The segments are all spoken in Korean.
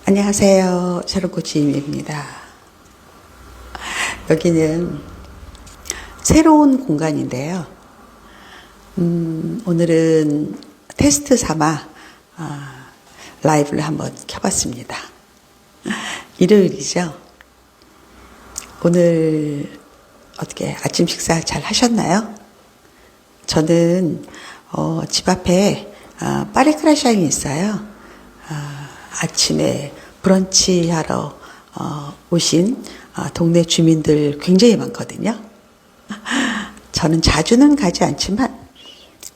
안녕하세요. 샤론코치입니다. 여기는 새로운 공간인데요. 오늘은 테스트 삼아 라이브를 한번 켜봤습니다. 일요일이죠. 오늘 어떻게 아침 식사 잘 하셨나요? 저는 집 앞에 파리크라샹이 있어요. 아침에 브런치 하러 오신 동네 주민들 굉장히 많거든요. 저는 자주는 가지 않지만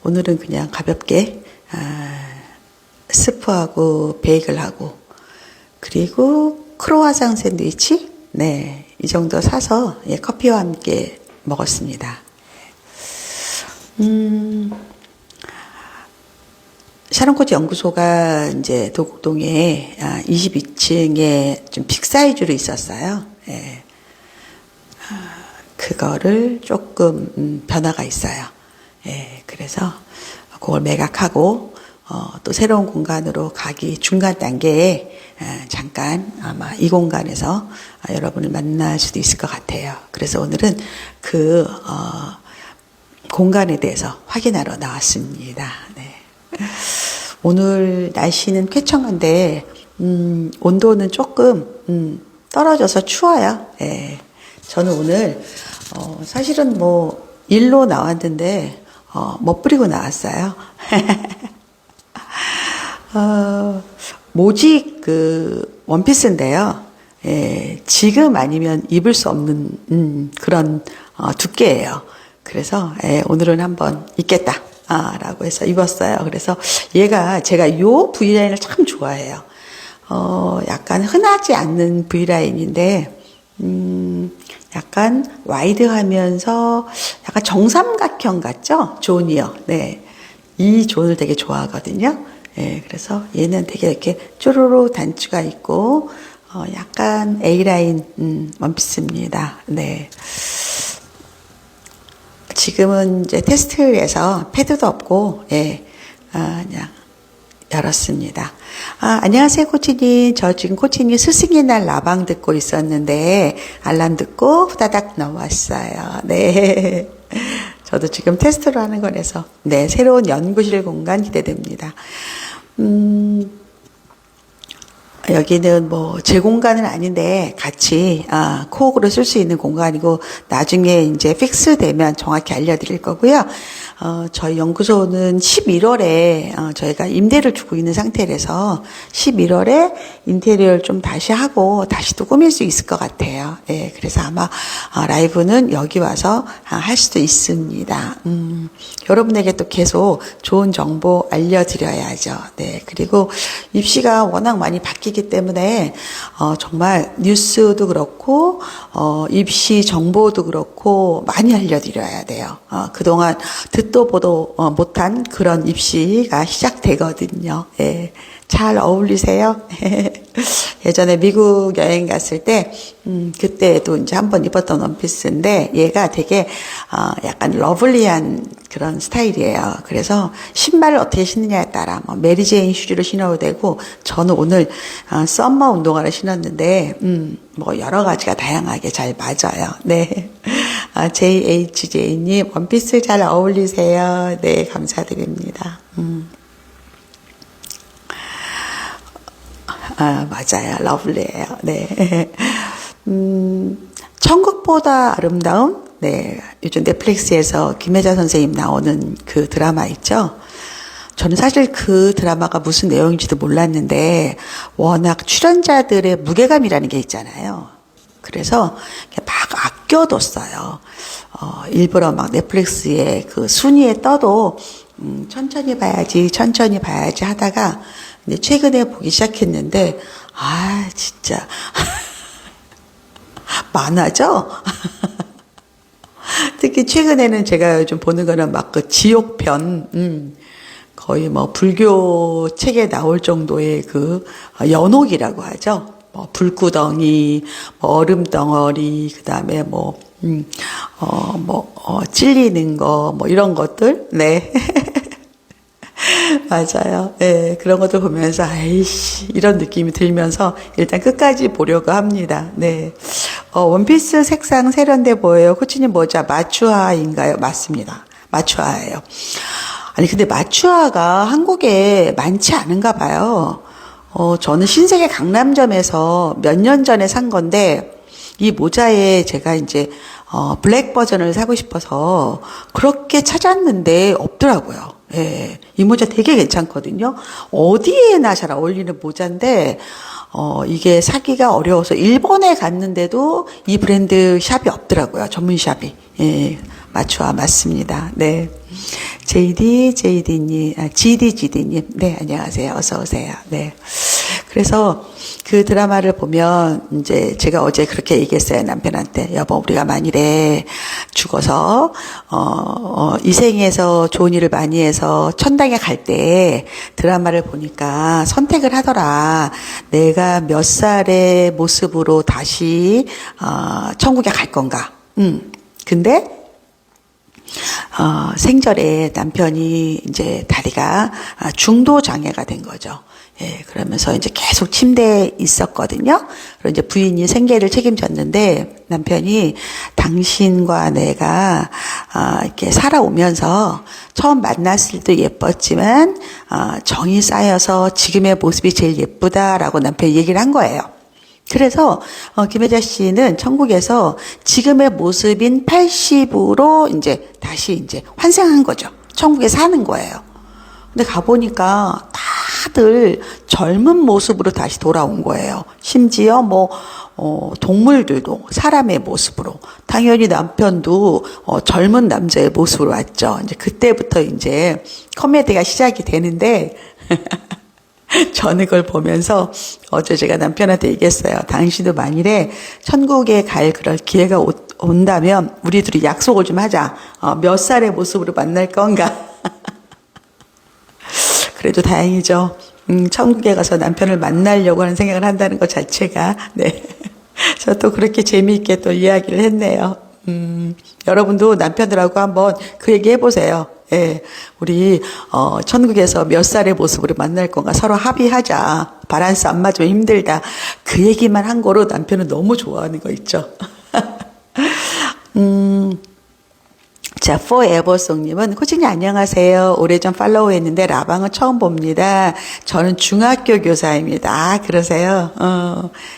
오늘은 그냥 가볍게 스프하고 베이글하고 그리고 크로와상 샌드위치 이 정도 사서 커피와 함께 먹었습니다. 샤론코치 연구소가 이제 도곡동에 22층에 좀 빅사이즈로 있었어요. 그거를 조금 변화가 있어요. 그래서 그걸 매각하고 또 새로운 공간으로 가기 중간 단계에 잠깐 아마 이 공간에서 여러분을 만날 수도 있을 것 같아요. 그래서 오늘은 그 공간에 대해서 확인하러 나왔습니다. 오늘 날씨는 쾌청한데 온도는 조금 떨어져서 추워요. 저는 오늘 사실은 일로 나왔는데 멋부리고 나왔어요. 모직 그 원피스인데요. 지금 아니면 입을 수 없는 그런 두께예요. 그래서 오늘은 한번 입겠다. 라고 해서 입었어요. 그래서 얘가 제가 요 V라인을 참 좋아해요. 약간 흔하지 않는 V라인인데, 약간 와이드하면서 약간 정삼각형 같죠? 존이요. 이 존을 되게 좋아하거든요. 그래서 얘는 되게 이렇게 쪼로로 단추가 있고, 약간 A라인, 원피스입니다. 지금은 이제 테스트에서 패드도 없고, 그냥 열었습니다. 안녕하세요, 코치님. 저 지금 코치님 스승의 날 라방 듣고 있었는데, 알람 듣고 후다닥 넘어왔어요. 저도 지금 테스트로 하는 거라서, 새로운 연구실 공간 기대됩니다. 여기는 제 공간은 아닌데 같이 코어로 쓸 수 있는 공간이고 나중에 이제 픽스 되면 정확히 알려드릴 거고요. 저희 연구소는 11월에 저희가 임대를 주고 있는 상태라서 11월에 인테리어를 좀 다시 하고 다시 또 꾸밀 수 있을 것 같아요. 그래서 아마 라이브는 여기 와서 할 수도 있습니다. 여러분에게 또 계속 좋은 정보 알려드려야죠. 그리고 입시가 워낙 많이 바뀌기 때문에 정말 뉴스도 그렇고 입시 정보도 그렇고 많이 알려드려야 돼요. 그동안 듣도 보도 못한 그런 입시가 시작되거든요. 잘 어울리세요. 예전에 미국 여행 갔을 때 그때도 이제 한번 입었던 원피스인데 얘가 되게 약간 러블리한 그런 스타일이에요. 그래서 신발을 어떻게 신느냐에 따라 메리제인 슈즈를 신어도 되고 저는 오늘 썸머 운동화를 신었는데 여러 가지가 다양하게 잘 맞아요. JHJ님 원피스 잘 어울리세요. 감사드립니다. 맞아요. 러블리해요. 천국보다 아름다운 요즘 넷플릭스에서 김혜자 선생님 나오는 그 드라마 있죠. 저는 사실 그 드라마가 무슨 내용인지도 몰랐는데 워낙 출연자들의 무게감이라는 게 있잖아요. 그래서 막 아껴뒀어요. 일부러 막 넷플릭스에 그 순위에 떠도 천천히 봐야지 하다가 근데 최근에 보기 시작했는데 진짜 만화죠? 특히 최근에는 제가 요즘 보는 거는 막 그 지옥편 거의 불교 책에 나올 정도의 그 연옥이라고 하죠. 불구덩이, 얼음덩어리, 그 다음에 찔리는 거, 이런 것들, 맞아요. 예, 그런 것도 보면서, 아이씨, 이런 느낌이 들면서 일단 끝까지 보려고 합니다. 네. 원피스 색상 세련돼 보여요. 코치님 모자 마추아인가요? 맞습니다. 마추아예요. 아니, 근데 마추아가 한국에 많지 않은가 봐요. 저는 신세계 강남점에서 몇 년 전에 산 건데, 이 모자에 제가 이제, 블랙 버전을 사고 싶어서 그렇게 찾았는데 없더라고요. 예. 이 모자 되게 괜찮거든요. 어디에나 잘 어울리는 모자인데, 이게 사기가 어려워서 일본에 갔는데도 이 브랜드 샵이 없더라고요. 전문 샵이. 예. 마추아 맞습니다. 네. GD님. 네, 안녕하세요. 어서오세요. 네. 그래서 그 드라마를 보면 이제 제가 어제 그렇게 얘기했어요. 남편한테. 여보, 우리가 만일에 죽어서, 이 생에서 좋은 일을 많이 해서 천당에 갈 때 드라마를 보니까 선택을 하더라. 내가 몇 살의 모습으로 다시, 천국에 갈 건가. 근데 생전에 남편이 이제 다리가 중도 장애가 된 거죠. 예, 그러면서 이제 계속 침대에 있었거든요. 그리고 이제 부인이 생계를 책임졌는데 남편이 당신과 내가 이렇게 살아오면서 처음 만났을 때 예뻤지만 정이 쌓여서 지금의 모습이 제일 예쁘다라고 남편이 얘기를 한 거예요. 그래서 김혜자 씨는 천국에서 지금의 모습인 80으로 이제 다시 이제 환생한 거죠. 천국에 사는 거예요. 근데 가보니까 다들 젊은 모습으로 다시 돌아온 거예요. 심지어 동물들도 사람의 모습으로. 당연히 남편도 젊은 남자의 모습으로 왔죠. 이제 그때부터 이제 코미디가 시작이 되는데, 저는 그걸 보면서 어제 제가 남편한테 얘기했어요. 당신도 만일에 천국에 갈 그럴 기회가 온다면 우리 둘이 약속을 좀 하자. 몇 살의 모습으로 만날 건가? 그래도 다행이죠. 천국에 가서 남편을 만나려고 하는 생각을 한다는 것 자체가, 네. 저 또 그렇게 재미있게 또 이야기를 했네요. 여러분도 남편들하고 한번 그 얘기 해보세요. 예, 우리, 천국에서 몇 살의 모습으로 만날 건가 서로 합의하자. 바란스 안 맞으면 힘들다. 그 얘기만 한 거로 남편은 너무 좋아하는 거 있죠. 자, forever송님은 코치님 안녕하세요. 오래전 팔로우 했는데 라방은 처음 봅니다. 저는 중학교 교사입니다. 그러세요?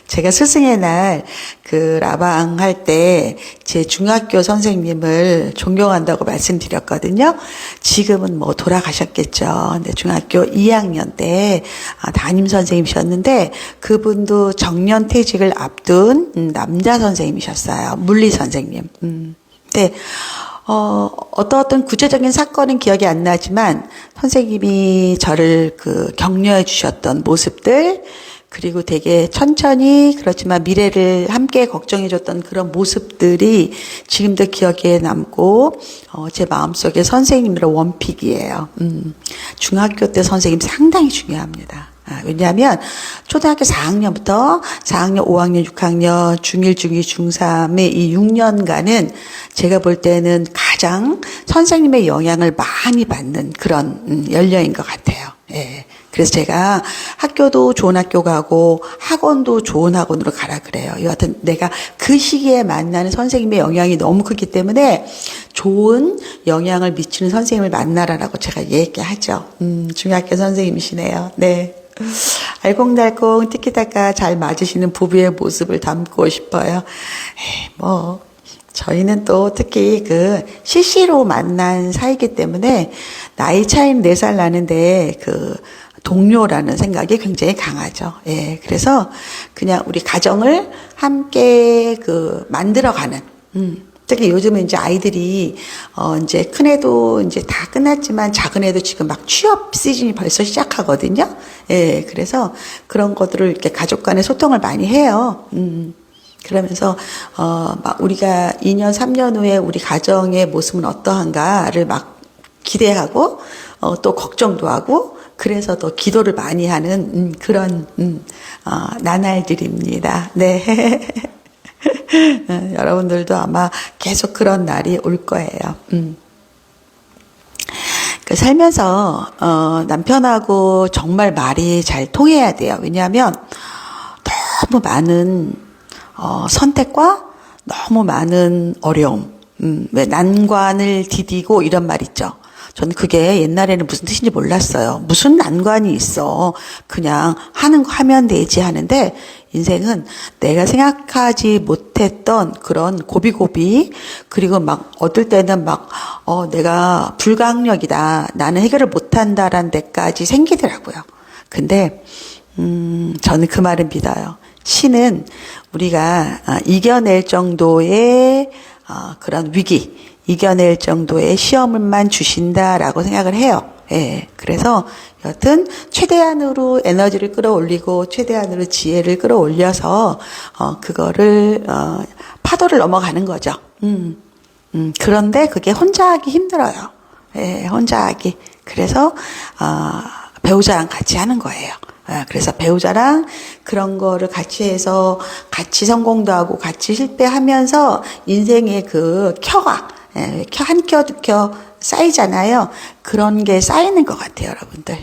제가 스승의 날 그 라방 할 때 제 중학교 선생님을 존경한다고 말씀드렸거든요. 지금은 돌아가셨겠죠. 근데 중학교 2학년 때 담임 선생님이셨는데 그분도 정년퇴직을 앞둔 남자 선생님이셨어요. 물리 선생님. 네. 어떤 구체적인 사건은 기억이 안 나지만 선생님이 저를 격려해 주셨던 모습들, 그리고 되게 천천히 그렇지만 미래를 함께 걱정해 줬던 그런 모습들이 지금도 기억에 남고, 제 마음속에 선생님으로 원픽이에요. 중학교 때 선생님 상당히 중요합니다. 왜냐하면 초등학교 4학년부터 4학년, 5학년, 6학년, 중1, 중2, 중3의 이 6년간은 제가 볼 때는 가장 선생님의 영향을 많이 받는 그런 연령인 것 같아요. 예. 그래서 제가 학교도 좋은 학교 가고 학원도 좋은 학원으로 가라 그래요. 여하튼 내가 그 시기에 만나는 선생님의 영향이 너무 크기 때문에 좋은 영향을 미치는 선생님을 만나라라고 제가 얘기하죠. 중학교 선생님이시네요. 네. 알콩달콩 티키타카 잘 맞으시는 부부의 모습을 담고 싶어요. 저희는 또 특히 CC로 만난 사이기 때문에 나이 차이는 4살 나는데 동료라는 생각이 굉장히 강하죠. 예. 그래서 그냥 우리 가정을 함께 만들어가는, 특히 요즘은 이제 아이들이, 이제 큰 애도 이제 다 끝났지만 작은 애도 지금 막 취업 시즌이 벌써 시작하거든요. 예. 그래서 그런 것들을 이렇게 가족 간의 소통을 많이 해요. 그러면서, 우리가 2년, 3년 후에 우리 가정의 모습은 어떠한가를 막 기대하고, 또 걱정도 하고, 그래서 더 기도를 많이 하는, 그런, 나날들입니다. 네. 여러분들도 아마 계속 그런 날이 올 거예요. 살면서 남편하고 정말 말이 잘 통해야 돼요. 왜냐하면 너무 많은 선택과 너무 많은 어려움, 왜 난관을 디디고 이런 말 있죠. 저는 그게 옛날에는 무슨 뜻인지 몰랐어요. 무슨 난관이 있어. 그냥 하는 거 하면 되지 하는데 인생은 내가 생각하지 못했던 그런 고비고비, 그리고 막 어떨 때는 막 내가 불가항력이다, 나는 해결을 못한다라는 데까지 생기더라고요. 근데 저는 그 말을 믿어요. 신은 우리가 이겨낼 정도의 그런 위기, 이겨낼 정도의 시험을만 주신다라고 생각을 해요. 예. 그래서 여튼 최대한으로 에너지를 끌어올리고 최대한으로 지혜를 끌어올려서 그거를 파도를 넘어가는 거죠. 그런데 그게 혼자 하기 힘들어요. 예, 혼자 하기. 그래서 배우자랑 같이 하는 거예요. 그래서 배우자랑 그런 거를 같이 해서 같이 성공도 하고 같이 실패하면서 인생의 그 켜가 한 켜, 두 켜 쌓이잖아요. 그런 게 쌓이는 것 같아요, 여러분들.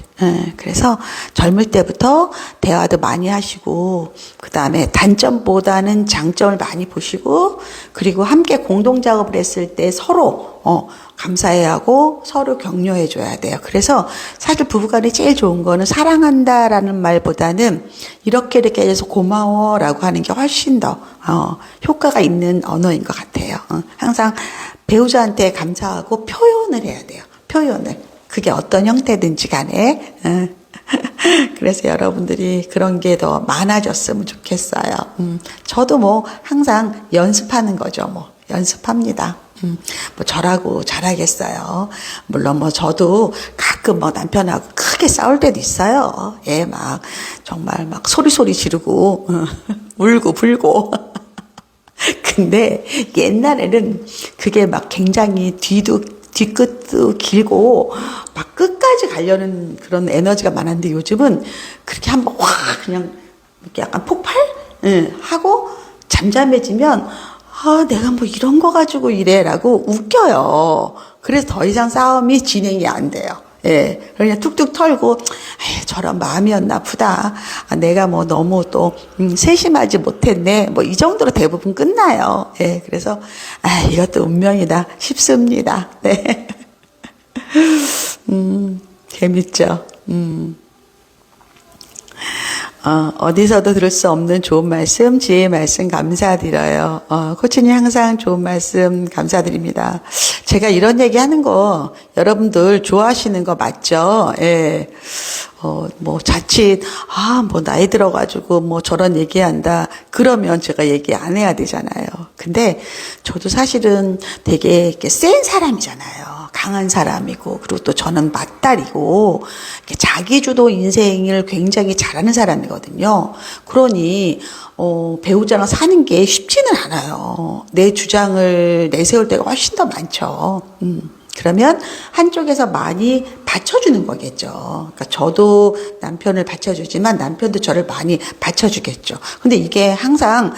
그래서 젊을 때부터 대화도 많이 하시고, 그 다음에 단점보다는 장점을 많이 보시고, 그리고 함께 공동 작업을 했을 때 서로 감사해야 하고 서로 격려해 줘야 돼요. 그래서 사실 부부간에 제일 좋은 거는 사랑한다라는 말보다는 이렇게 해서 고마워라고 하는 게 훨씬 더 효과가 있는 언어인 것 같아요. 항상 배우자한테 감사하고 표현을 해야 돼요. 표현을. 그게 어떤 형태든지 간에. 그래서 여러분들이 그런 게 더 많아졌으면 좋겠어요. 저도 뭐 항상 연습하는 거죠. 뭐 연습합니다. 뭐 저라고 잘하겠어요. 물론 뭐 저도 가끔 뭐 남편하고 크게 싸울 때도 있어요. 예, 막 정말 막 소리 지르고 울고 불고. 근데 옛날에는 그게 막 굉장히 뒤끝도 길고 막 끝까지 가려는 그런 에너지가 많았는데 요즘은 그렇게 한번 확 그냥 이렇게 약간 폭발? 하고 잠잠해지면 내가 뭐 이런 거 가지고 이래라고 웃겨요. 그래서 더 이상 싸움이 진행이 안 돼요. 예. 그냥 툭툭 털고, 저런 마음이었나 나쁘다. 내가 뭐 너무 또, 세심하지 못했네. 뭐 이 정도로 대부분 끝나요. 예. 그래서, 이것도 운명이다 싶습니다. 네. 재밌죠. 어디서도 들을 수 없는 좋은 말씀, 지혜의 말씀 감사드려요. 코치님 항상 좋은 말씀 감사드립니다. 제가 이런 얘기 하는 거 여러분들 좋아하시는 거 맞죠? 예. 뭐 자칫 뭐 나이 들어가지고 뭐 저런 얘기한다 그러면 제가 얘기 안 해야 되잖아요. 근데 저도 사실은 되게 이렇게 센 사람이잖아요. 강한 사람이고, 그리고 또 저는 맏딸이고 자기주도 인생을 굉장히 잘하는 사람이거든요. 그러니 배우자랑 사는 게 쉽지는 않아요. 내 주장을 내세울 때가 훨씬 더 많죠. 그러면 한쪽에서 많이 받쳐주는 거겠죠. 그러니까 저도 남편을 받쳐주지만 남편도 저를 많이 받쳐주겠죠. 근데 이게 항상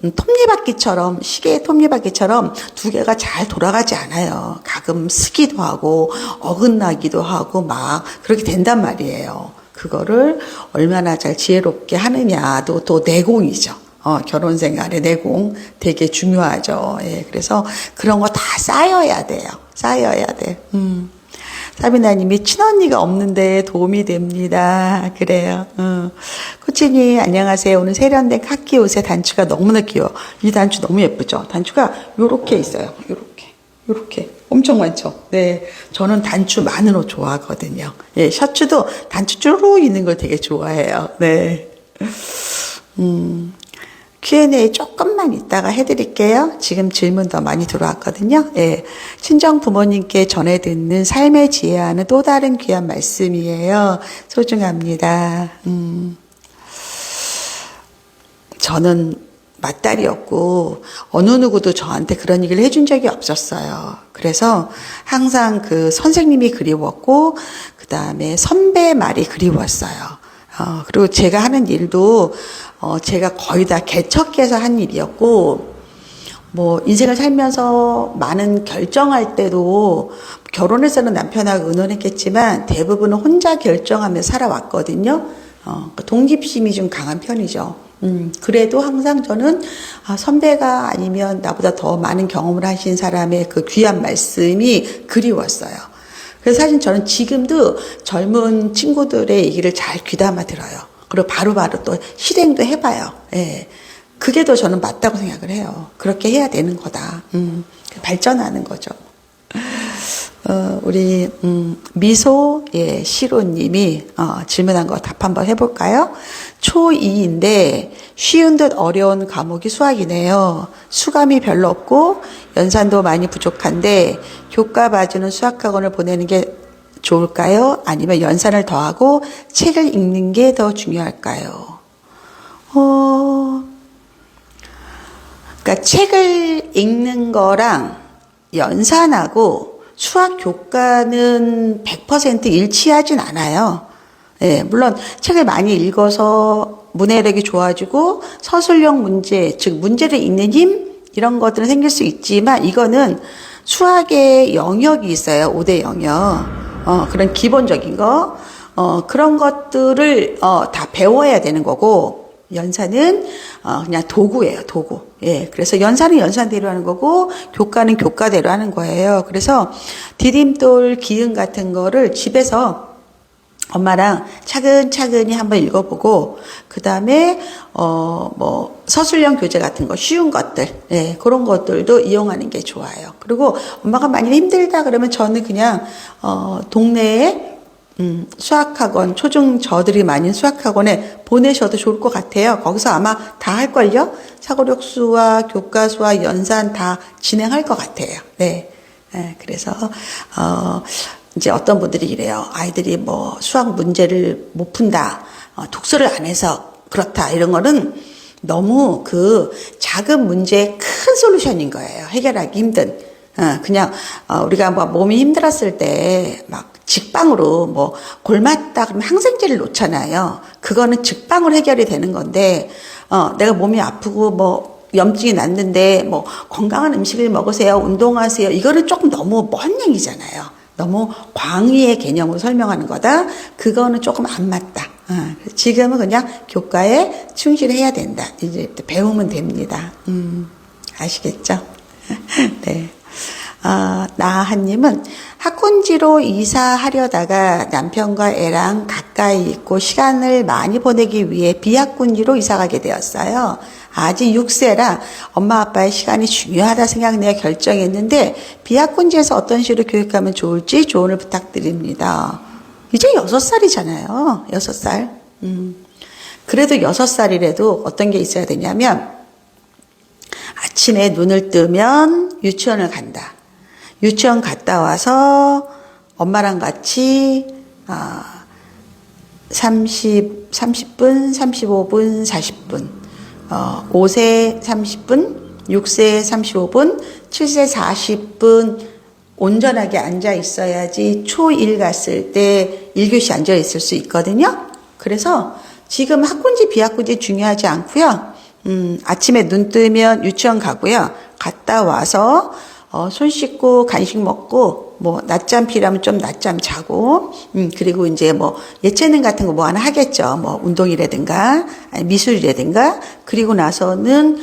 톱니바퀴처럼, 시계의 톱니바퀴처럼 두 개가 잘 돌아가지 않아요. 가끔 쓰기도 하고 어긋나기도 하고 막 그렇게 된단 말이에요. 그거를 얼마나 잘 지혜롭게 하느냐도 또 내공이죠. 결혼 생활의 내공 되게 중요하죠. 예, 그래서 그런 거 다 쌓여야 돼요. 쌓여야 돼. 사비나님이 친언니가 없는데 도움이 됩니다. 그래요. 코치님 안녕하세요. 오늘 세련된 카키 옷의 단추가 너무나 귀여워. 이 단추 너무 예쁘죠. 단추가 요렇게 있어요. 요렇게 엄청 많죠. 네, 저는 단추 많은 옷 좋아하거든요. 예, 셔츠도 단추 쭈루 있는 걸 되게 좋아해요. 네. Q&A 조금만 이따가 해드릴게요. 지금 질문 더 많이 들어왔거든요. 예. 친정 부모님께 전해 듣는 삶의 지혜와는 또 다른 귀한 말씀이에요. 소중합니다. 저는 맏딸이었고 어느 누구도 저한테 그런 얘기를 해준 적이 없었어요. 그래서 항상 그 선생님이 그리웠고 그 다음에 선배 말이 그리웠어요. 그리고 제가 하는 일도 제가 거의 다 개척해서 한 일이었고 뭐 인생을 살면서 많은 결정할 때도 결혼해서는 남편하고 의논했겠지만 대부분은 혼자 결정하며 살아왔거든요. 독립심이 좀 강한 편이죠. 그래도 항상 저는 선배가 아니면 나보다 더 많은 경험을 하신 사람의 그 귀한 말씀이 그리웠어요. 그래서 사실 저는 지금도 젊은 친구들의 얘기를 잘 귀담아 들어요. 그리고 바로바로 또 실행도 해봐요. 예. 그게 더 저는 맞다고 생각을 해요. 그렇게 해야 되는 거다. 발전하는 거죠. 우리 미소 시로님이 질문한 거 답 한번 해볼까요? 초2인데 쉬운 듯 어려운 과목이 수학이네요. 수감이 별로 없고 연산도 많이 부족한데 교과 봐주는 수학학원을 보내는 게 좋을까요? 아니면 연산을 더하고 책을 읽는 게 더 중요할까요? 그러니까 책을 읽는 거랑 연산하고 수학 교과는 100% 일치하진 않아요. 예, 물론 책을 많이 읽어서 문해력이 좋아지고 서술형 문제, 즉 문제를 읽는 힘 이런 것들은 생길 수 있지만 이거는 수학의 영역이 있어요. 5대 영역. 그런 기본적인 거. 그런 것들을 다 배워야 되는 거고 연산은 그냥 도구예요, 도구. 예, 그래서 연산은 연산대로 하는 거고 교과는 교과대로 하는 거예요. 그래서 디딤돌 기능 같은 거를 집에서 엄마랑 차근차근히 한번 읽어보고 그 다음에 뭐 서술형 교재 같은 거 쉬운 것들, 예, 그런 것들도 이용하는 게 좋아요. 그리고 엄마가 많이 힘들다 그러면 저는 그냥 동네에 수학학원, 초중 저들이 많은 수학학원에 보내셔도 좋을 것 같아요. 거기서 아마 다 할걸요? 사고력 수와 교과 수와 연산 다 진행할 것 같아요. 네. 네, 그래서, 이제 어떤 분들이 이래요. 아이들이 뭐 수학 문제를 못 푼다. 독서를 안 해서 그렇다. 이런 거는 너무 그 작은 문제의 큰 솔루션인 거예요. 해결하기 힘든. 그냥, 우리가 뭐 몸이 힘들었을 때 막 직방으로 뭐 골맞다 그러면 항생제를 놓잖아요. 그거는 직방으로 해결이 되는 건데, 내가 몸이 아프고 뭐 염증이 났는데 뭐 건강한 음식을 먹으세요. 운동하세요. 이거는 조금 너무 먼 얘기잖아요. 너무 광의의 개념으로 설명하는 거다. 그거는 조금 안 맞다. 지금은 그냥 교과에 충실해야 된다. 이제 배우면 됩니다. 아시겠죠? 네. 나한님은 학군지로 이사하려다가 남편과 애랑 가까이 있고 시간을 많이 보내기 위해 비학군지로 이사가게 되었어요. 아직 6세라 엄마 아빠의 시간이 중요하다 생각내어 결정했는데 비학군지에서 어떤 식으로 교육하면 좋을지 조언을 부탁드립니다. 이제 6살이잖아요. 6살. 그래도 6살이라도 어떤 게 있어야 되냐면 아침에 눈을 뜨면 유치원을 간다. 유치원 갔다 와서 엄마랑 같이 30분, 35분, 40분 5세 30분, 6세 35분, 7세 40분 온전하게 앉아 있어야지 초1 갔을 때 1교시 앉아 있을 수 있거든요. 그래서 지금 학군지 비학군지 중요하지 않고요. 아침에 눈 뜨면 유치원 가고요. 갔다 와서 손 씻고 간식 먹고 뭐 낮잠 필요하면 좀 낮잠 자고 그리고 이제 뭐 예체능 같은 거 뭐 하나 하겠죠. 뭐 운동이라든가 미술이라든가 그리고 나서는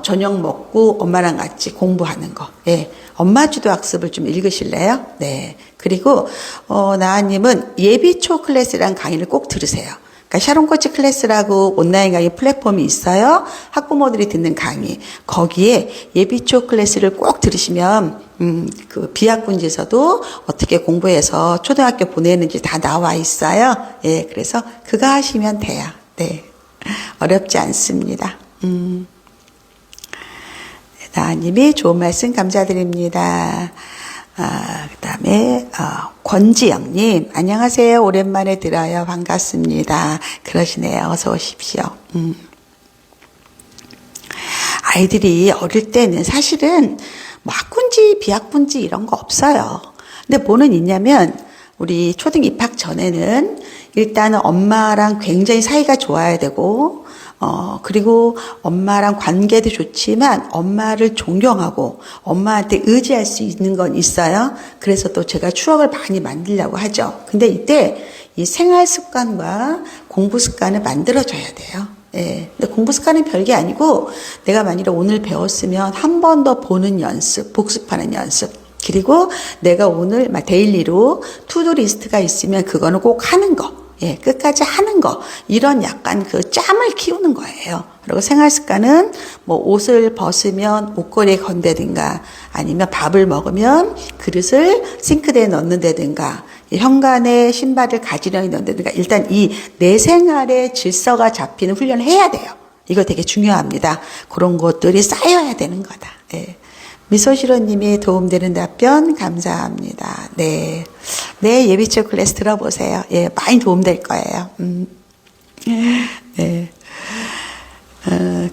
저녁 먹고 엄마랑 같이 공부하는 거. 예. 엄마 주도 학습을 좀 읽으실래요? 네. 그리고 나아님은 예비초 클래스란 강의를 꼭 들으세요. 그러니까 샤론 코치 클래스라고 온라인 강의 플랫폼이 있어요. 학부모들이 듣는 강의. 거기에 예비초 클래스를 꼭 들으시면 그 비학군지에서도 어떻게 공부해서 초등학교 보내는지 다 나와 있어요. 예, 그래서 그거 하시면 돼요. 네, 어렵지 않습니다. 나님이 좋은 말씀 감사드립니다. 그다음에 권지영님 안녕하세요. 오랜만에 들어요. 반갑습니다. 그러시네요. 어서 오십시오. 아이들이 어릴 때는 사실은 뭐 학군지 비학군지 이런 거 없어요. 근데 뭐는 있냐면 우리 초등 입학 전에는 일단은 엄마랑 굉장히 사이가 좋아야 되고 그리고 엄마랑 관계도 좋지만 엄마를 존경하고 엄마한테 의지할 수 있는 건 있어요. 그래서 또 제가 추억을 많이 만들려고 하죠. 근데 이때 이 생활 습관과 공부 습관을 만들어줘야 돼요. 예. 근데 공부 습관은 별게 아니고 내가 만일에 오늘 배웠으면 한 번 더 보는 연습, 복습하는 연습. 그리고 내가 오늘 데일리로 투두 리스트가 있으면 그거는 꼭 하는 거. 예, 끝까지 하는 거. 이런 약간 그 짬을 키우는 거예요. 그리고 생활 습관은 뭐 옷을 벗으면 옷걸이에 건다든가 아니면 밥을 먹으면 그릇을 싱크대에 넣는다든가 현관에 신발을 가지런히 넣는다든가 일단 이 내 생활의 질서가 잡히는 훈련을 해야 돼요. 이거 되게 중요합니다. 그런 것들이 쌓여야 되는 거다. 예. 미소시로님이 도움되는 답변 감사합니다. 네. 네, 예비초 클래스 들어보세요. 예, 많이 도움될 거예요. 네.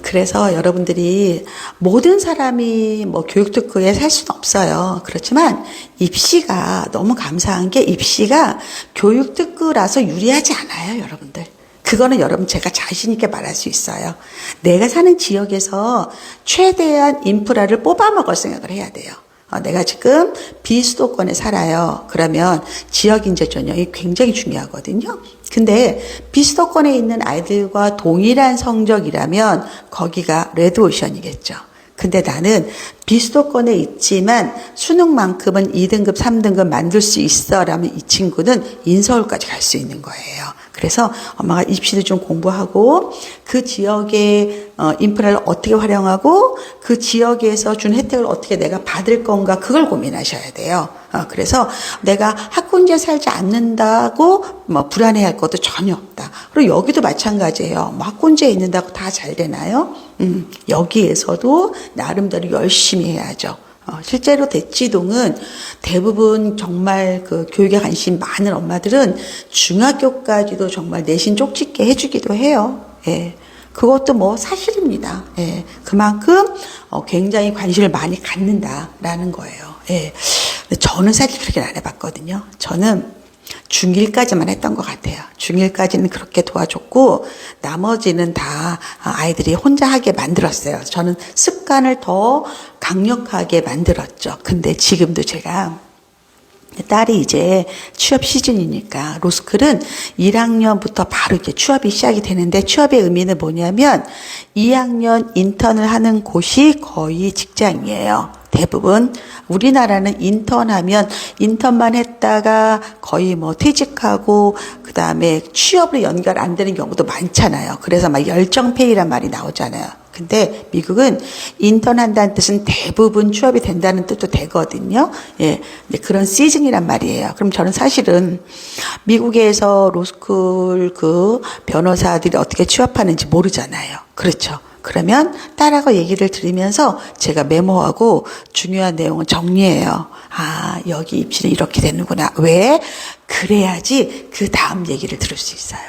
그래서 여러분들이 모든 사람이 뭐 교육특구에 살 수는 없어요. 그렇지만 입시가 너무 감사한 게 입시가 교육특구라서 유리하지 않아요, 여러분들. 그거는 여러분 제가 자신 있게 말할 수 있어요. 내가 사는 지역에서 최대한 인프라를 뽑아먹을 생각을 해야 돼요. 내가 지금 비수도권에 살아요. 그러면 지역인재 전형이 굉장히 중요하거든요. 근데 비수도권에 있는 아이들과 동일한 성적이라면 거기가 레드오션이겠죠. 근데 나는 비수도권에 있지만 수능만큼은 2등급, 3등급 만들 수 있어 라면 이 친구는 인서울까지 갈 수 있는 거예요. 그래서 엄마가 입시도 좀 공부하고 그 지역의 인프라를 어떻게 활용하고 그 지역에서 준 혜택을 어떻게 내가 받을 건가 그걸 고민하셔야 돼요. 그래서 내가 학군지에 살지 않는다고 뭐 불안해할 것도 전혀 없다. 그리고 여기도 마찬가지예요. 뭐 학군지에 있는다고 다 잘 되나요? 여기에서도 나름대로 열심히 해야죠. 실제로 대치동은 대부분 정말 그 교육에 관심 많은 엄마들은 중학교까지도 정말 내신 쪽집게 해주기도 해요. 예. 그것도 뭐 사실입니다. 예. 그만큼 굉장히 관심을 많이 갖는다라는 거예요. 예. 근데 저는 사실 그렇게 안 해봤거든요. 저는 중1까지만 했던 것 같아요. 중1까지는 그렇게 도와줬고 나머지는 다 아이들이 혼자 하게 만들었어요. 저는 습관을 더 강력하게 만들었죠. 근데 지금도 제가 딸이 이제 취업 시즌이니까 로스쿨은 1학년부터 바로 이렇게 취업이 시작이 되는데 취업의 의미는 뭐냐면 2학년 인턴을 하는 곳이 거의 직장이에요. 대부분 우리나라는 인턴하면 인턴만 했다가 거의 뭐 퇴직하고 그다음에 취업으로 연결 안 되는 경우도 많잖아요. 그래서 막 열정페이란 말이 나오잖아요. 근데 미국은 인턴한다는 뜻은 대부분 취업이 된다는 뜻도 되거든요. 예, 그런 시즌이란 말이에요. 그럼 저는 사실은 미국에서 로스쿨 그 변호사들이 어떻게 취업하는지 모르잖아요. 그렇죠. 그러면 딸하고 얘기를 들으면서 제가 메모하고 중요한 내용은 정리해요. 아, 여기 입시는 이렇게 되는구나. 왜? 그래야지 그 다음 얘기를 들을 수 있어요.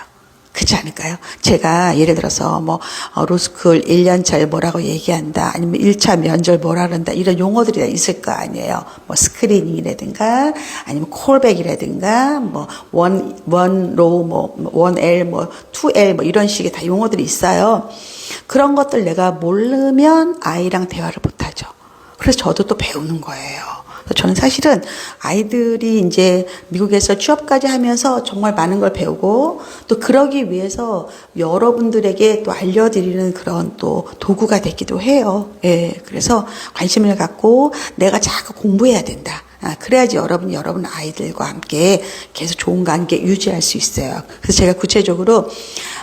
그렇지 않을까요? 제가 예를 들어서 뭐 로스쿨 1년차에 뭐라고 얘기한다 아니면 1차 면접 뭐라 그런다 이런 용어들이 다 있을 거 아니에요. 뭐 스크리닝이라든가 아니면 콜백이라든가 뭐 원로 뭐 1L 뭐 2L 뭐 이런 식의 다 용어들이 있어요. 그런 것들 내가 모르면 아이랑 대화를 못 하죠. 그래서 저도 또 배우는 거예요. 저는 사실은 아이들이 이제 미국에서 취업까지 하면서 정말 많은 걸 배우고 또 그러기 위해서 여러분들에게 또 알려드리는 그런 또 도구가 되기도 해요. 예. 그래서 관심을 갖고 내가 자꾸 공부해야 된다. 그래야지 여러분 아이들과 함께 계속 좋은 관계 유지할 수 있어요. 그래서 제가 구체적으로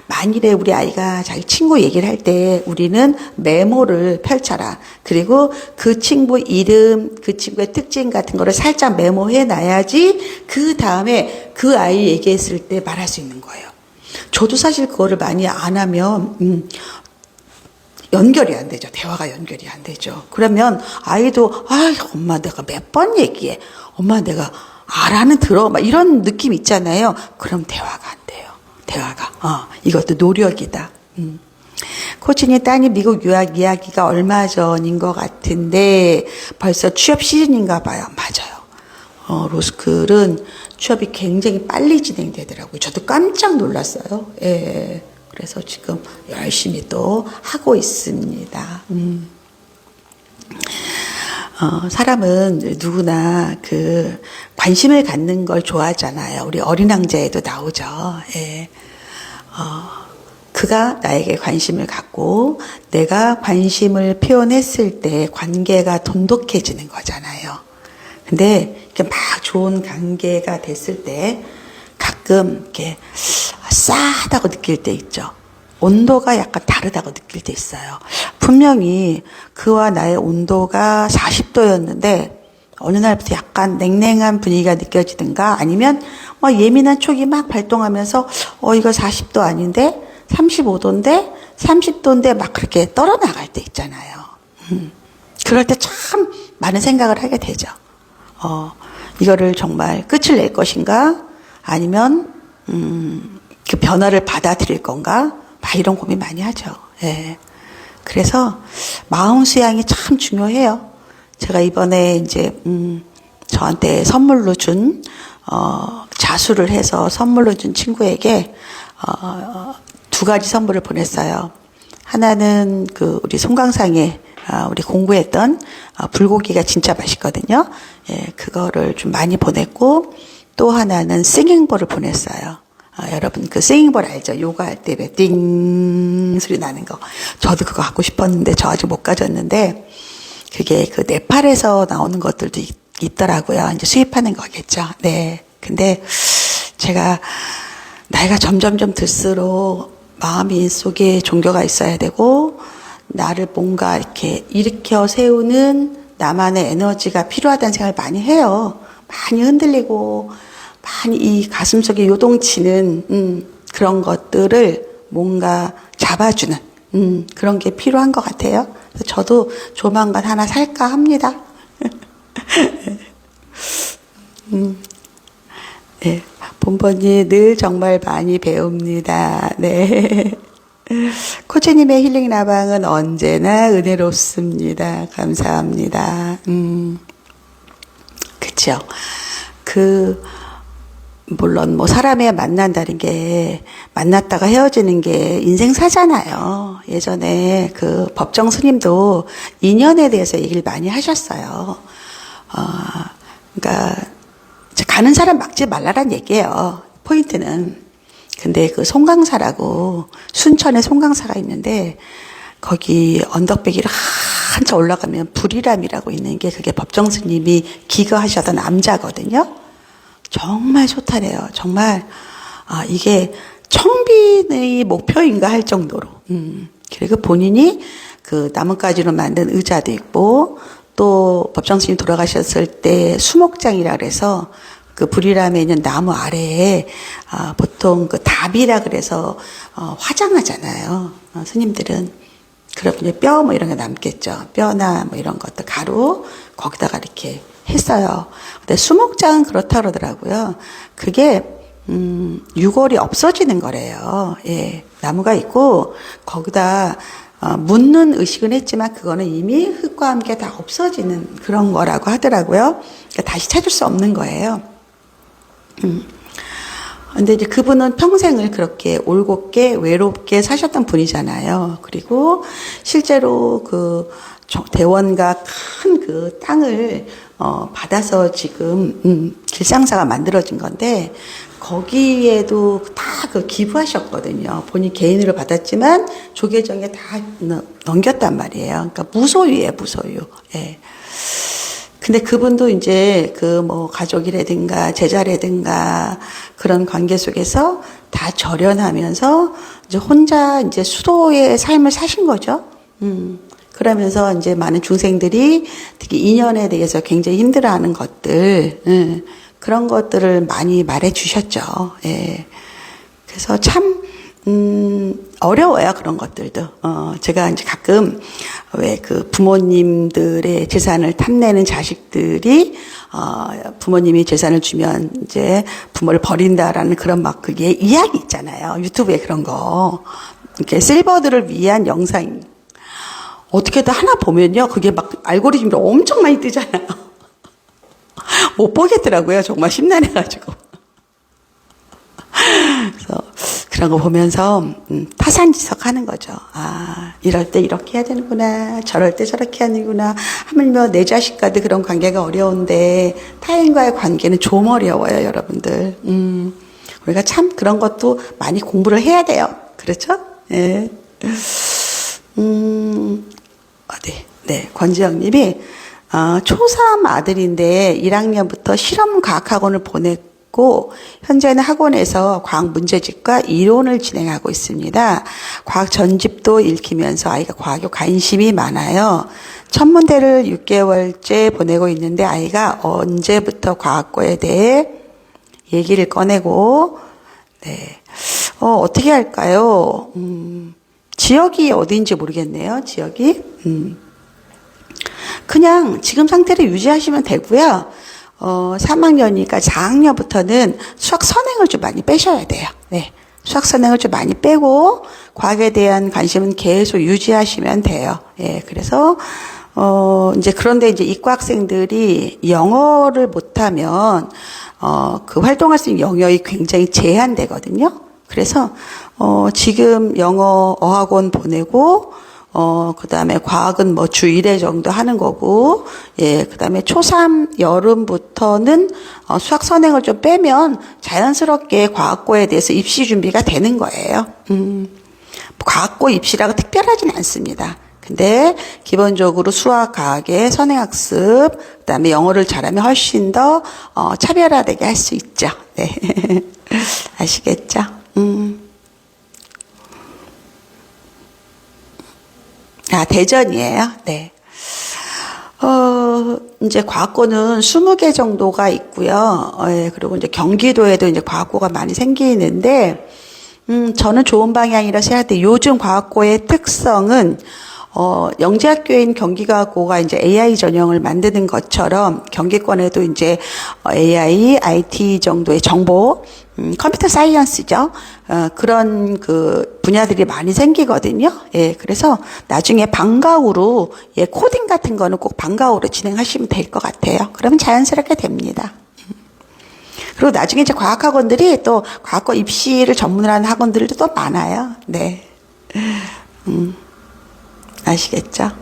만일에 우리 아이가 자기 친구 얘기를 할 때 우리는 메모를 펼쳐라. 그리고 그 친구 이름, 그 친구의 특징 같은 거를 살짝 메모해 놔야지 그 다음에 그 아이 얘기했을 때 말할 수 있는 거예요. 저도 사실 그거를 많이 안 하면 연결이 안 되죠. 대화가 연결이 안 되죠. 그러면 아이도 엄마 내가 몇 번 얘기해. 엄마 내가 알아는 들어. 막 이런 느낌 있잖아요. 그럼 대화가 안 돼요. 대화가. 이것도 노력이다. 코치님 딸이 미국 유학 이야기가 얼마 전인 것 같은데 벌써 취업 시즌인가 봐요. 맞아요. 로스쿨은 취업이 굉장히 빨리 진행되더라고요. 저도 깜짝 놀랐어요. 예. 그래서 지금 열심히 또 하고 있습니다. 사람은 누구나 그 관심을 갖는 걸 좋아하잖아요. 우리 어린 왕자에도 나오죠. 예. 그가 나에게 관심을 갖고 내가 관심을 표현했을 때 관계가 돈독해지는 거잖아요. 근데 이렇게 막 좋은 관계가 됐을 때 가끔 이렇게 싸하다고 느낄 때 있죠. 온도가 약간 다르다고 느낄 때 있어요. 분명히 그와 나의 온도가 40도였는데 어느 날부터 약간 냉랭한 분위기가 느껴지든가 아니면 예민한 촉이 막 발동하면서 이거 40도 아닌데 35도인데 30도인데 막 그렇게 떨어나갈 때 있잖아요. 그럴 때 참 많은 생각을 하게 되죠. 이거를 정말 끝을 낼 것인가 아니면 그 변화를 받아들일 건가 막 이런 고민 많이 하죠. 예. 그래서 마음 수양이 참 중요해요. 제가 이번에 이제 저한테 선물로 준 자수를 해서 선물로 준 친구에게 두 가지 선물을 보냈어요. 하나는 그 우리 송강상에 우리 공부했던 불고기가 진짜 맛있거든요. 예, 그거를 좀 많이 보냈고 또 하나는 싱잉볼을 보냈어요. 여러분 그 싱잉볼 알죠? 요가 할 때 띵 소리 나는 거. 저도 그거 갖고 싶었는데 저 아직 못 가졌는데 그게 그 네팔에서 나오는 것들도 있더라고요. 이제 수입하는 거겠죠. 네. 근데 제가 나이가 점점점 들수록 마음이 속에 종교가 있어야 되고 나를 뭔가 이렇게 일으켜 세우는 나만의 에너지가 필요하다는 생각을 많이 해요. 많이 흔들리고 많이 이 가슴속에 요동치는 그런 것들을 뭔가 잡아주는 그런 게 필요한 것 같아요. 그래서 저도 조만간 하나 살까 합니다. 네, 본번이 늘 정말 많이 배웁니다. 네. 코치님의 힐링 나방은 언제나 은혜롭습니다. 감사합니다. 그쵸. 물론 사람에 만난다는 게 만났다가 헤어지는 게 인생사잖아요. 예전에 그 법정 스님도 인연에 대해서 얘기를 많이 하셨어요. 그러니까 가는 사람 막지 말라란 얘기예요. 포인트는. 근데 그 송강사라고 순천에 송강사가 있는데 거기 언덕배기를 한참 올라가면 불이람이라고 있는 게 그게 법정 스님이 기거하셨던 남자거든요. 정말 좋다래요. 정말 이게 청빈의 목표인가 할 정도로. 그리고 본인이 그 나뭇가지로 만든 의자도 있고 또 법정 스님 돌아가셨을 때 수목장이라 그래서 그 불이람에 있는 나무 아래에 보통 그 답이라 그래서 화장하잖아요. 스님들은. 그러면 이제 뼈 이런 게 남겠죠. 뼈나 이런 것들 가루 거기다가 이렇게 했어요. 근데 수목장은 그렇다 그러더라고요. 그게 유골이 없어지는 거래요. 예, 나무가 있고 거기다 묻는 의식은 했지만 그거는 이미 흙과 함께 다 없어지는 그런 거라고 하더라고요. 그러니까 다시 찾을 수 없는 거예요. 근데 이제 그분은 평생을 그렇게 올곧게 외롭게 사셨던 분이잖아요. 그리고 실제로 그 대원가 큰 그 땅을 받아서 지금 길상사가 만들어진 건데 거기에도 다 그 기부하셨거든요. 본인 개인으로 받았지만 조계정에 다 넘겼단 말이에요. 그러니까 무소유예요, 무소유. 예. 근데 그분도 이제 그 가족이라든가 제자라든가 그런 관계 속에서 다 절연하면서 이제 혼자 이제 수도의 삶을 사신 거죠. 그러면서 이제 많은 중생들이 특히 인연에 대해서 굉장히 힘들어하는 것들, 그런 것들을 많이 말해 주셨죠. 예. 그래서 참, 어려워요, 그런 것들도. 제가 이제 가끔 왜 그 부모님들의 재산을 탐내는 자식들이, 부모님이 재산을 주면 이제 부모를 버린다라는 그런 막 그게 이야기 있잖아요. 유튜브에 그런 거. 이렇게 실버들을 위한 영상. 어떻게든 하나 보면요. 그게 막 알고리즘으로 엄청 많이 뜨잖아요. 못 보겠더라고요. 정말 심란해가지고. 그런 거 보면서 타산지석하는 거죠. 아, 이럴 때 이렇게 해야 되는구나, 저럴 때 저렇게 하는구나. 하물며 내 자식과도 그런 관계가 어려운데 타인과의 관계는 좀 어려워요, 여러분들. 우리가 참 그런 것도 많이 공부를 해야 돼요. 그렇죠? 예. 어디? 네, 권지영님이 초3 아들인데 1학년부터 실험과학학원을 보냈고 현재는 학원에서 과학 문제집과 이론을 진행하고 있습니다. 과학 전집도 읽히면서 아이가 과학에 관심이 많아요. 첫 문제를 6개월째 보내고 있는데 아이가 언제부터 과학고에 대해 얘기를 꺼내고 네, 어떻게 할까요? 지역이 어디인지 모르겠네요. 지역이 그냥 지금 상태를 유지하시면 되고요. 3학년이니까 4학년부터는 수학 선행을 좀 많이 빼셔야 돼요. 네. 수학 선행을 좀 많이 빼고 과학에 대한 관심은 계속 유지하시면 돼요. 예. 그래서 이제 그런데 이제 이과 학생들이 영어를 못하면 그 활동할 수 있는 영역이 굉장히 제한되거든요. 그래서 지금 영어 어학원 보내고 그 다음에 과학은 뭐 주 1회 정도 하는 거고, 예, 그 다음에 초3 여름부터는 수학 선행을 좀 빼면 자연스럽게 과학고에 대해서 입시 준비가 되는 거예요. 과학고 입시라고 특별하진 않습니다. 근데 기본적으로 수학, 과학의 선행학습, 그 다음에 영어를 잘하면 훨씬 더 차별화되게 할 수 있죠. 네. 아시겠죠? 대전이에요. 네. 이제 과학고는 20개 정도가 있고요. 예, 그리고 이제 경기도에도 이제 과학고가 많이 생기는데, 저는 좋은 방향이라 생각할 때 요즘 과학고의 특성은 영재학교인 경기과고가 이제 AI 전형을 만드는 것처럼 경기권에도 이제 AI, IT 정도의 정보, 컴퓨터 사이언스죠. 그런 그 분야들이 많이 생기거든요. 예, 그래서 나중에 방과후로 예, 코딩 같은 거는 꼭 방과후로 진행하시면 될 것 같아요. 그러면 자연스럽게 됩니다. 그리고 나중에 이제 과학학원들이 또 과학고 입시를 전문으로 하는 학원들도 또 많아요. 네. 아시겠죠?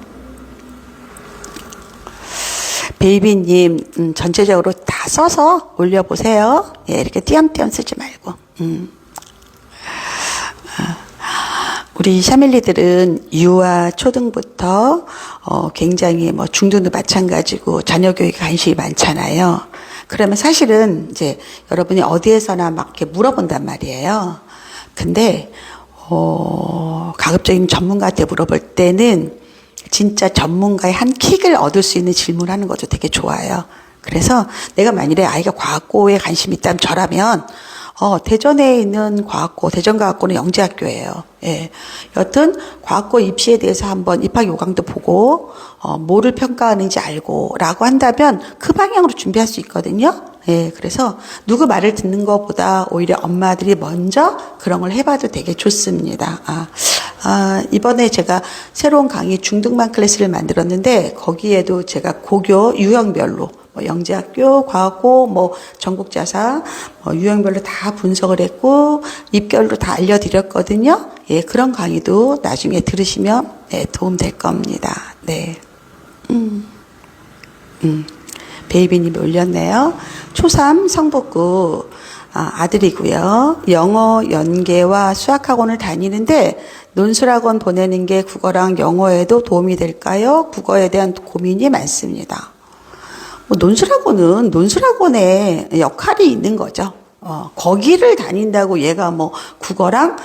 베이비님, 전체적으로 다 써서 올려보세요. 예, 이렇게 띄엄띄엄 쓰지 말고. 우리 샤밀리들은 유아 초등부터 굉장히 뭐 중등도 마찬가지고 자녀 교육에 관심이 많잖아요. 그러면 사실은 이제 여러분이 어디에서나 막 이렇게 물어본단 말이에요. 근데 가급적이면 전문가한테 물어볼 때는 진짜 전문가의 한 킥을 얻을 수 있는 질문을 하는 것도 되게 좋아요. 그래서 내가 만일에 아이가 과학고에 관심이 있다면 저라면 대전에 있는 과학고, 대전과학고는 영재학교예요. 예. 여튼 과학고 입시에 대해서 한번 입학 요강도 보고 뭐를 평가하는지 알고라고 한다면 그 방향으로 준비할 수 있거든요. 예, 그래서 누구 말을 듣는 것보다 오히려 엄마들이 먼저 그런 걸 해봐도 되게 좋습니다. 이번에 제가 새로운 강의 중등반 클래스를 만들었는데 거기에도 제가 고교 유형별로 뭐 영재학교, 과학고, 뭐 전국자사, 유형별로 다 분석을 했고 입결로 다 알려드렸거든요. 예, 그런 강의도 나중에 들으시면 네, 도움 될 겁니다. 네. 베이비님이 올렸네요. 초3 성북구 아들이고요. 영어 연계와 수학학원을 다니는데 논술학원 보내는 게 국어랑 영어에도 도움이 될까요? 국어에 대한 고민이 많습니다. 논술학원은 논술학원의 역할이 있는 거죠. 거기를 다닌다고 얘가 뭐 국어랑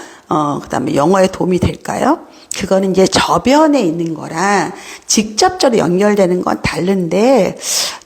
그다음에 영어에 도움이 될까요? 그거는 이제 저변에 있는 거랑 직접적으로 연결되는 건 다른데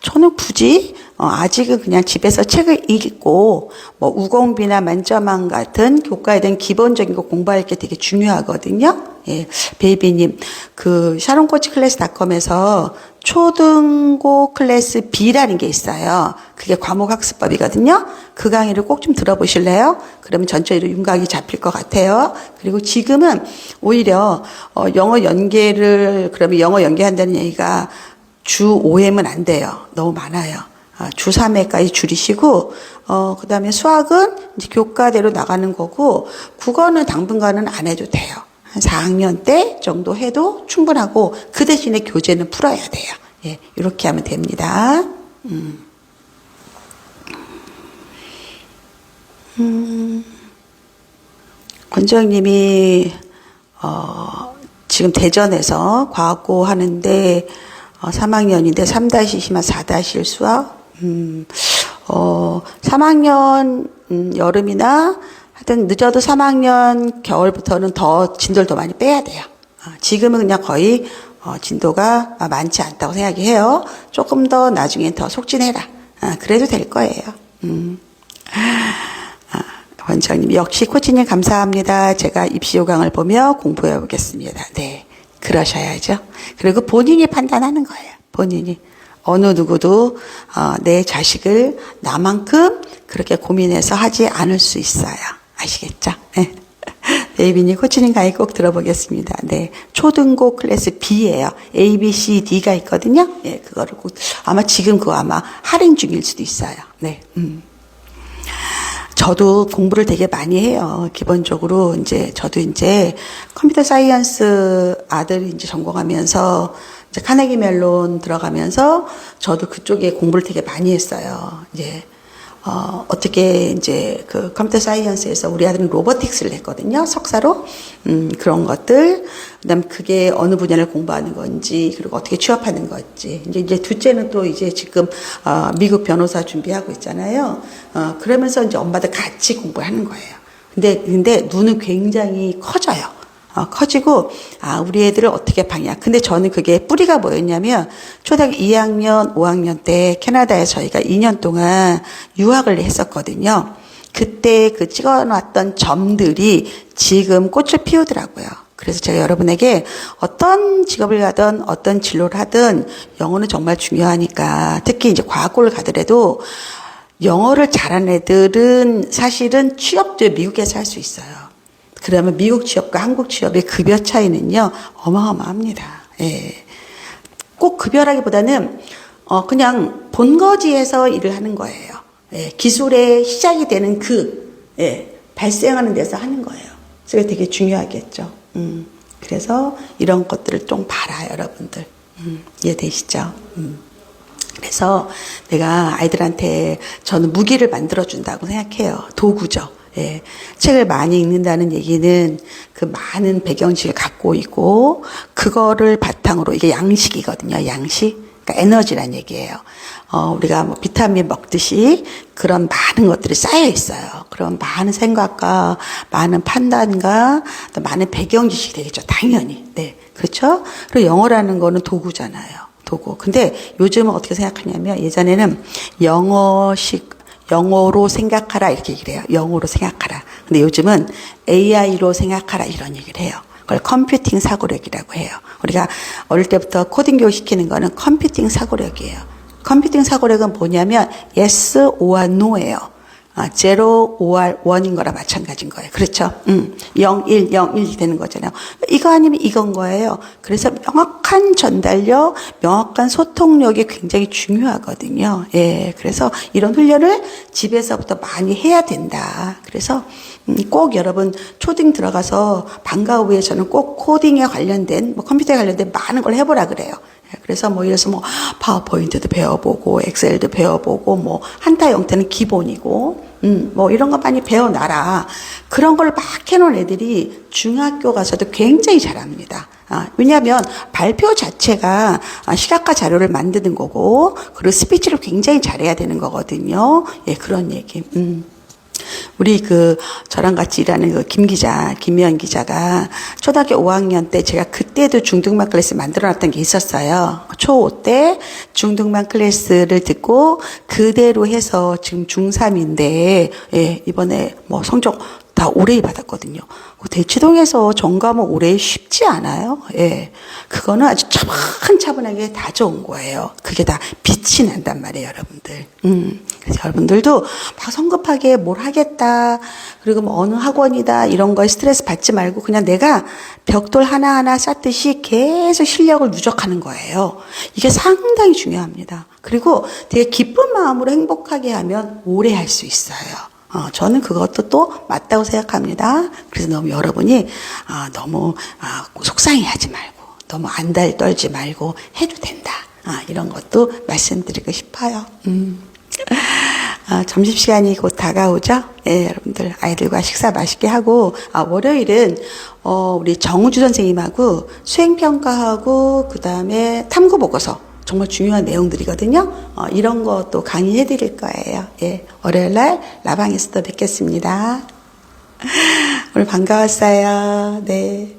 저는 굳이 아직은 그냥 집에서 책을 읽고 뭐 우공비나 만점왕 같은 교과에 대한 기본적인 거 공부할 게 되게 중요하거든요. 예, 베이비님 그 샤론코치클래스닷컴에서 초등고 클래스 B라는 게 있어요. 그게 과목학습법이거든요. 그 강의를 꼭 좀 들어보실래요? 그러면 전체적으로 윤곽이 잡힐 것 같아요. 그리고 지금은 오히려 영어 연계를 그러면 영어 연계한다는 얘기가 주 5회면 안 돼요. 너무 많아요. 주 3회까지 줄이시고, 그 다음에 수학은 이제 교과대로 나가는 거고, 국어는 당분간은 안 해도 돼요. 한 4학년 때 정도 해도 충분하고, 그 대신에 교재는 풀어야 돼요. 예, 이렇게 하면 됩니다. 권정님이, 지금 대전에서 과학고 하는데, 3학년인데 3-2만 4-1 수학? 3학년, 여름이나 하여튼 늦어도 3학년 겨울부터는 더 진도를 더 많이 빼야 돼요. 지금은 그냥 거의, 진도가 많지 않다고 생각해요. 조금 더 나중엔 더 속진해라. 그래도 될 거예요. 원장님, 역시 코치님 감사합니다. 제가 입시 요강을 보며 공부해 보겠습니다. 네. 그러셔야죠. 그리고 본인이 판단하는 거예요. 본인이. 어느 누구도, 내 자식을 나만큼 그렇게 고민해서 하지 않을 수 있어요. 아시겠죠? 네. 베이비님 코치님 강의 꼭 들어보겠습니다. 네. 초등고 클래스 B예요. A, B, C, D가 있거든요. 예, 그거를 꼭, 아마 지금 그거 아마 할인 중일 수도 있어요. 네. 저도 공부를 되게 많이 해요. 기본적으로 저도 컴퓨터 사이언스 아들이 전공하면서 카네기 멜론 들어가면서 저도 그쪽에 공부를 되게 많이 했어요. 어떻게 그 컴퓨터 사이언스에서 우리 아들은 로보틱스를 했거든요. 석사로. 그런 것들. 그다음 그게 어느 분야를 공부하는 건지, 그리고 어떻게 취업하는 건지. 이제 둘째는 또 지금, 미국 변호사 준비하고 있잖아요. 그러면서 엄마들 같이 공부하는 거예요. 근데 눈은 굉장히 커져요. 커지고, 우리 애들을 어떻게 방향. 근데 저는 그게 뿌리가 뭐였냐면, 초등학교 2학년, 5학년 때 캐나다에 저희가 2년 동안 유학을 했었거든요. 그때 그 찍어놨던 점들이 지금 꽃을 피우더라고요. 그래서 제가 여러분에게 어떤 직업을 가든 어떤 진로를 하든 영어는 정말 중요하니까, 특히 과학고를 가더라도 영어를 잘하는 애들은 사실은 취업도 미국에서 할 수 있어요. 그러면 미국 취업과 한국 취업의 급여 차이는요, 어마어마합니다. 예. 꼭 급여라기보다는, 그냥 본거지에서 일을 하는 거예요. 예. 기술의 시작이 되는 발생하는 데서 하는 거예요. 그래서 되게 중요하겠죠. 그래서 이런 것들을 좀 봐라, 여러분들. 이해되시죠? 그래서 내가 아이들한테 저는 무기를 만들어준다고 생각해요. 도구죠. 예. 책을 많이 읽는다는 얘기는 그 많은 배경지를 갖고 있고, 그거를 바탕으로, 이게 양식이거든요. 양식. 그러니까 에너지란 얘기예요. 우리가 뭐 비타민 먹듯이 그런 많은 것들이 쌓여 있어요. 그런 많은 생각과 많은 판단과 또 많은 배경 지식이 되겠죠. 당연히. 네. 그렇죠? 그리고 영어라는 거는 도구잖아요. 도구. 근데 요즘은 어떻게 생각하냐면, 예전에는 영어로 생각하라 이렇게 얘기를 해요. 영어로 생각하라. 근데 요즘은 AI로 생각하라 이런 얘기를 해요. 그걸 컴퓨팅 사고력이라고 해요. 우리가 어릴 때부터 코딩 교육 시키는 거는 컴퓨팅 사고력이에요. 컴퓨팅 사고력은 뭐냐면 yes or no예요. 0, 5R, 1인 거랑 마찬가지인 거예요. 그렇죠? 0, 1, 0, 1 되는 거잖아요. 이거 아니면 이건 거예요. 그래서 명확한 전달력, 명확한 소통력이 굉장히 중요하거든요. 예. 그래서 이런 훈련을 집에서부터 많이 해야 된다. 그래서 꼭 여러분 초딩 들어가서 방과 후에 저는 꼭 코딩에 관련된, 컴퓨터에 관련된 많은 걸 해보라 그래요. 그래서 예를 들어서 파워포인트도 배워보고, 엑셀도 배워보고, 한타 형태는 기본이고, 이런 거 많이 배워놔라. 그런 걸 막 해놓은 애들이 중학교 가서도 굉장히 잘합니다. 왜냐하면 발표 자체가 시각화 자료를 만드는 거고, 그리고 스피치를 굉장히 잘해야 되는 거거든요. 예, 그런 얘기. 우리 저랑 같이 일하는 김미연 기자가 초등학교 5학년 때 제가 그때도 중등반 클래스 만들어 놨던 게 있었어요. 초5 때 중등반 클래스를 듣고 그대로 해서 지금 중3인데, 예, 이번에 성적 다 올해 받았거든요. 대치동에서 전과목 올해 쉽지 않아요. 예. 그거는 아주 차분차분하게 다져온 거예요. 그게 다 빛이 난단 말이에요, 여러분들. 그래서 여러분들도 막 성급하게 뭘 하겠다, 그리고 뭐 어느 학원이다, 이런 거에 스트레스 받지 말고 그냥 내가 벽돌 하나하나 쌓듯이 계속 실력을 누적하는 거예요. 이게 상당히 중요합니다. 그리고 되게 기쁜 마음으로 행복하게 하면 오래 할 수 있어요. 저는 그것도 또 맞다고 생각합니다. 그래서 너무 여러분이 너무 속상해하지 말고 너무 안달 떨지 말고 해도 된다. 이런 것도 말씀드리고 싶어요. 점심시간이 곧 다가오죠? 예, 여러분들 아이들과 식사 맛있게 하고 월요일은 우리 정우주 선생님하고 수행평가하고 그 다음에 탐구보고서 정말 중요한 내용들이거든요. 이런 것도 강의해 드릴 거예요. 예, 월요일날 라방에서 또 뵙겠습니다. 오늘 반가웠어요. 네.